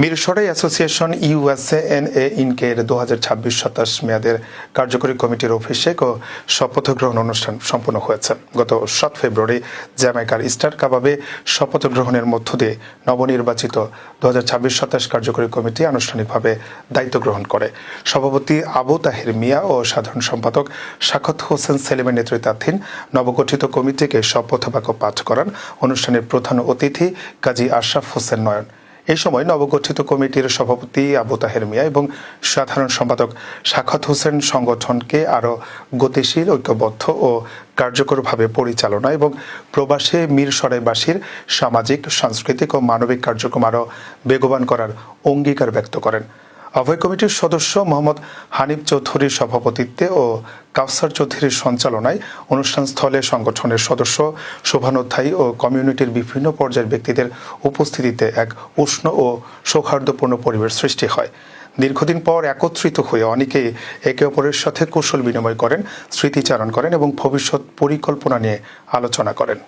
Mirsarai association ইউএসএএনএ ইনকের 2026-27 মেয়াদের কার্যকরী কমিটির অভিষেক ও শপথ গ্রহণ অনুষ্ঠান সম্পন্ন হয়েছে। গত 7 ফেব্রুয়ারি জ্যামাইকার ইস্টার কাবাবে শপথ গ্রহণের মধ্য দিয়ে নবনির্বাচিত 2026-27 কার্যকরী কমিটি আনুষ্ঠানিকভাবে দায়িত্ব গ্রহণ করে। সভাপতি আবু তাহের মিয়া ও সাধারণ সম্পাদক সাখাওয়াত হোসেন সেলিমের নেতৃত্বাধীন নবগঠিত কমিটিকে শপথ বাক্য পাঠ করান অনুষ্ঠানের প্রধান অতিথি কাজী আশরাফ হোসেন নয়ন। এই সময় নবগঠিত কমিটির সভাপতি আবু তাহের মিয়া এবং সাধারণ সম্পাদক সাখাওয়াত হোসেন সংগঠনকে আরও গতিশীল, ঐক্যবদ্ধ ও কার্যকরভাবে পরিচালনা এবং প্রবাসী মিরসরাইবাসীর সামাজিক, সাংস্কৃতিক ও মানবিক কার্যক্রম আরও বেগবান করার অঙ্গীকার ব্যক্ত করেন। আহ্বায়ক কমিটির সদস্য মোহাম্মদ হানিফ চৌধুরীর সভাপতিত্বে ও কাউসার চৌধুরীর সঞ্চালনায় অনুষ্ঠানস্থলে সংগঠনের সদস্য, শোভানোধ্যায়ী ও কমিউনিটির বিভিন্ন পর্যায়ের ব্যক্তিদের উপস্থিতিতে এক উষ্ণ ও সৌহার্দ্যপূর্ণ পরিবেশ সৃষ্টি হয়। দীর্ঘদিন পর একত্রিত হয়ে অনেকেই একে অপরের সাথে কুশল বিনিময় করেন, স্মৃতিচারণ করেন এবং ভবিষ্যৎ পরিকল্পনা নিয়ে আলোচনা করেন।